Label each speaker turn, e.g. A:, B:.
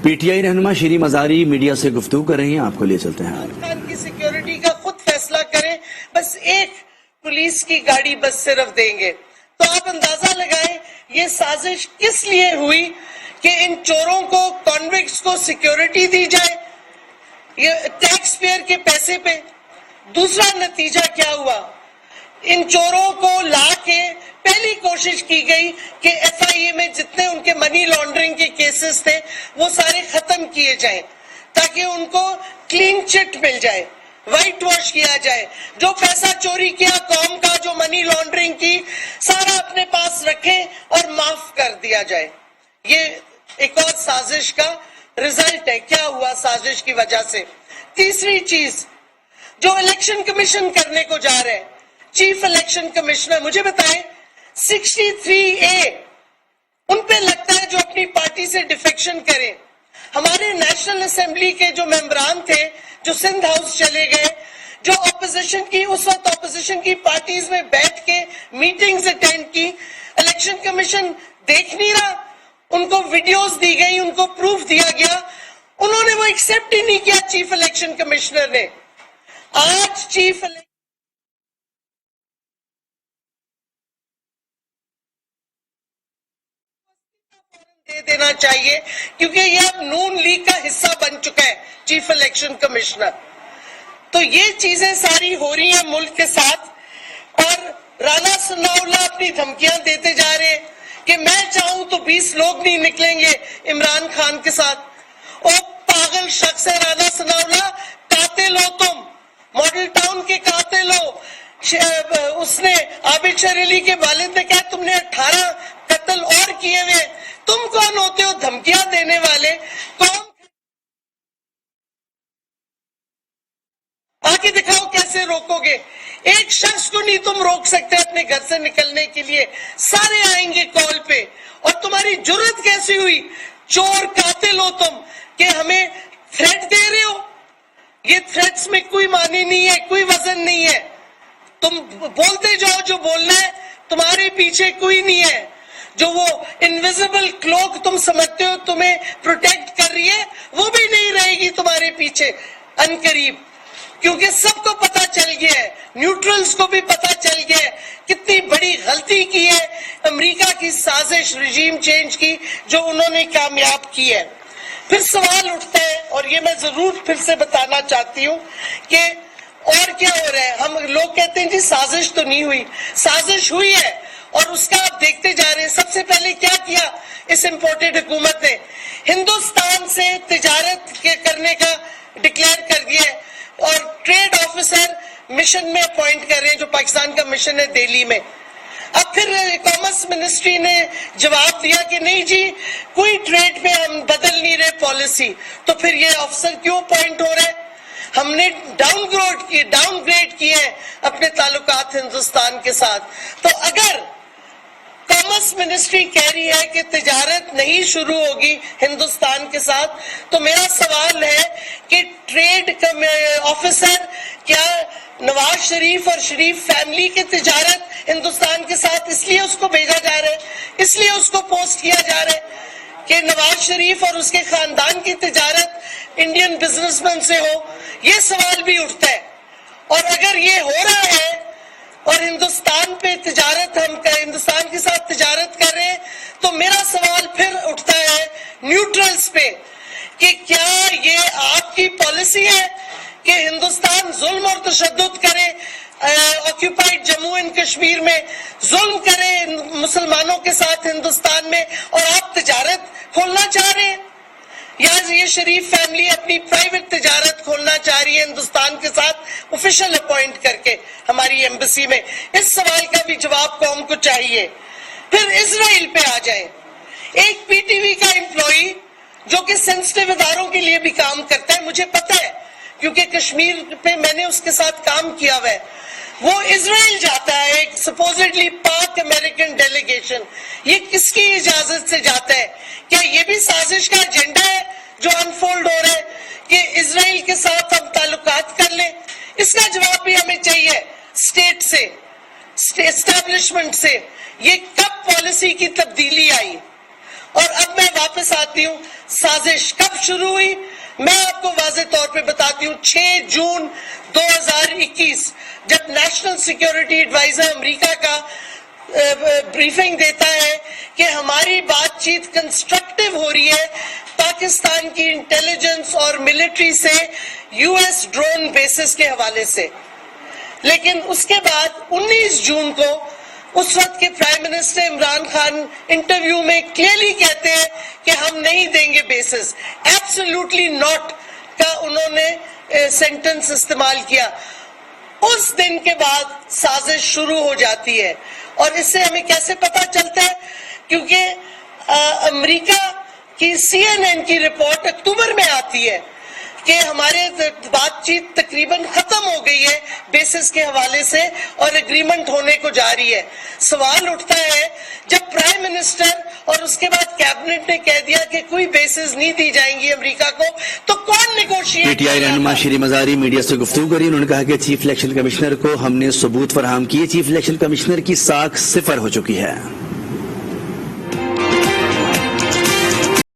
A: P T I رہنما Shireen Mazari media سے گفتگو کر رہی ہیں، آپ کو لیے چلتے ہیں۔
B: خان کی سیکیورٹی کا خود فیصلہ کریں، بس ایک پولیس کی گاڑی بس صرف دیں گے، تو آپ اندازہ لگائیں یہ سازش کس لیے ہوئی کہ ان چوروں کو، کانوکٹس کو سیکیورٹی دی جائے، یہ ٹیکس پیئر کے پیسے پہ۔ دوسرا نتیجہ کیا ہوا؟ ان چوروں کو لا کے پہلی کوشش کی گئی کہ ایف آئی اے میں جتنے ان کے منی لانڈرنگ کے کیسز تھے وہ سارے ختم کیے جائیں تاکہ ان کو کلین چٹ مل جائے، وائٹ واش کیا جائے، جو پیسہ چوری کیا قوم کا، جو منی لانڈرنگ کی، سارا اپنے پاس رکھیں اور معاف کر دیا جائے۔ یہ ایک اور سازش کا رزلٹ ہے۔ کیا ہوا سازش کی وجہ سے؟ تیسری چیز جو الیکشن کمیشن کرنے کو جا رہے ہیں، چیف الیکشن کمشنر، مجھے بتائیں 63A ان پہ لگتا ہے جو اپنی پارٹی سے ڈیفیکشن کریں۔ ہمارے نیشنل اسمبلی کے جو ممبران تھے جو سندھ ہاؤس چلے گئے، جو اپوزیشن کی اس وقت اپوزیشن کی پارٹیز میں بیٹھ کے میٹنگز اٹینڈ کی، الیکشن کمیشن دیکھ نہیں رہا، ان کو ویڈیوز دی گئی، ان کو پروف دیا گیا، انہوں نے وہ ایکسپٹ ہی نہیں کیا چیف الیکشن کمشنر نے۔ آج چیف دے دینا چاہیے کیونکہ یہ اب نون لیگ کا حصہ بن چکا ہے چیف الیکشن کمشنر۔ تو یہ چیزیں ساری ہو رہی ہیں ملک کے ساتھ، اور رانا ثناء اللہ اپنی دھمکیاں دیتے جا رہے ہیں کہ میں چاہوں تو 20 لوگ نہیں نکلیں گے عمران خان کے ساتھ۔ او پاگل شخص ہے رانا ثناء اللہ، قاتل ہو تم، ماڈل ٹاؤن کے قاتل ہو۔ اس نے عابد شیر علی کے والد نے کہا تم نے 18 قتل اور کیے ہوئے، تم کون ہوتے ہو دھمکیاں دینے والے؟ قوم آگے دکھاؤ کیسے روکو گے؟ ایک شخص کو نہیں تم روک سکتے اپنے گھر سے نکلنے کے لیے، سارے آئیں گے کال پہ۔ اور تمہاری جرت کیسی ہوئی؟ چور قاتل ہو تم کہ ہمیں تھریٹ دے رہے ہو؟ یہ تھریٹس میں کوئی معنی نہیں ہے، کوئی وزن نہیں ہے، تم بولتے جاؤ جو بولنا ہے، تمہارے پیچھے کوئی نہیں ہے۔ جو وہ انویزیبل کلوک تم سمجھتے ہو تمہیں پروٹیکٹ کر رہی ہے، وہ بھی نہیں رہے گی تمہارے پیچھے عنقریب، کیونکہ سب کو پتا چل گیا ہے، نیوٹرلز کو بھی پتا چل گیا ہے کتنی بڑی غلطی کی ہے امریکہ کی سازش رجیم چینج کی جو انہوں نے کامیاب کی ہے۔ پھر سوال اٹھتا ہے، اور یہ میں ضرور پھر سے بتانا چاہتی ہوں کہ اور کیا ہو رہا ہے۔ ہم لوگ کہتے ہیں جی سازش تو نہیں ہوئی، سازش ہوئی ہے، اور اس کا آپ دیکھتے جا رہے ہیں۔ سب سے پہلے کیا کیا اس امپورٹڈ حکومت نے؟ ہندوستان سے تجارت کرنے کا ڈکلیئر کر دیا ہے، اور ٹریڈ آفیسر مشن میں اپوائنٹ کر رہے ہیں جو پاکستان کا مشن ہے دہلی میں۔ اب پھر کامرس منسٹری نے جواب دیا کہ نہیں جی کوئی ٹریڈ میں ہم بدل نہیں رہے پالیسی، تو پھر یہ آفیسر کیوں اپوائنٹ ہو رہا ہے؟ ہم نے ڈاؤن گریڈ کیے ہیں اپنے تعلقات ہندوستان کے ساتھ۔ تو اگر کامرس منسٹری کہہ رہی ہے کہ تجارت نہیں شروع ہوگی ہندوستان کے ساتھ، تو میرا سوال ہے کہ ٹریڈ آفیسر کیا نواز شریف اور شریف فیملی کی تجارت ہندوستان کے ساتھ اس لیے اس کو بھیجا جا رہا ہے، اس لیے اس کو پوسٹ کیا جا رہا ہے کہ نواز شریف اور اس کے خاندان کی تجارت انڈین بزنس مین سے ہو؟ یہ سوال بھی اٹھتا ہے۔ اور اگر یہ ہو رہا ہے اور ہندوستان کے ساتھ تجارت کر رہے ہیں، تو میرا سوال پھر اٹھتا ہے نیوٹرلز پہ کہ کیا یہ آپ کی پالیسی ہے کہ ہندوستان ظلم اور تشدد کرے، آکیوپائڈ جموں اینڈ کشمیر میں ظلم کرے مسلمانوں کے ساتھ ہندوستان میں، اور آپ تجارت کھولنا چاہ رہے ہیں؟ یا یہ شریف فیملی اپنی پرائیویٹ تجارت کھولنا چاہ رہی ہے ہندوستان کے ساتھ آفیشل اپوائنٹ کر کے ہماری ایمبیسی میں؟ اس سوال کا بھی جواب قوم کو چاہیے۔ پھر اسرائیل پہ آ جائیں۔ ایک پی ٹی وی کا امپلائی جو کہ سینسٹیو اداروں کے لیے بھی کام کرتا ہے، مجھے پتا ہے کیونکہ کشمیر پہ میں نے اس کے ساتھ کام کیا ہوا ہے، وہ اسرائیل جاتا ہے، ایک سپوزڈلی پاک امریکن ڈیلیگیشن۔ یہ کس کی اجازت سے جاتا ہے؟ کیا یہ بھی سازش کا ایجنڈا ہے جو انفولڈ ہو رہا ہے کہ اسرائیل کے ساتھ ہم تعلقات کر لیں؟ اس کا جواب بھی ہمیں چاہیے اسٹیٹ سے، اسٹیبلشمنٹ سے۔ یہ کب پالیسی کی تبدیلی آئی؟ اور اب میں واپس آتی ہوں. سازش کب شروع ہوئی میں آپ کو واضح طور پہ بتاتی ہوں. 6 جون 2021 جب نیشنل سیکیورٹی ایڈوائزر امریکہ کا بریفنگ دیتا ہے کہ ہماری بات چیت کنسٹرکٹیو ہو رہی ہے پاکستان کی انٹیلیجنس اور ملٹری سے یو ایس ڈرون بیسز کے حوالے سے. لیکن اس کے بعد 19 جون کو اس وقت کے prime minister Imran Khan interview میں کلیئرلی کہتے ہیں کہ ہم نہیں دیں گے بیسز. ایبسولوٹلی ناٹ کا انہوں نے سینٹنس استعمال کیا. اس دن کے بعد سازش شروع ہو جاتی ہے. اور اس سے ہمیں کیسے پتا چلتا ہے؟ کیونکہ امریکہ کی CNN کی رپورٹ اکتوبر میں آتی ہے کہ ہمارے بات چیت تقریباً ختم ہو گئی ہے بیسس کے حوالے سے اور اگریمنٹ ہونے کو جا رہی ہے. سوال اٹھتا ہے جب پرائم منسٹر اور اس کے بعد کیبنٹ نے کہہ دیا کہ کوئی بیسز نہیں دی جائیں گی امریکہ کو تو کون نیگوشیٹ؟
A: پی ٹی آئی رہنما شیری مزاری میڈیا سے گفتگو کری. انہوں نے کہا کہ چیف الیکشن کمشنر کو ہم نے ثبوت فراہم کیے. چیف الیکشن کمشنر کی ساکھ 0 ہو چکی ہے.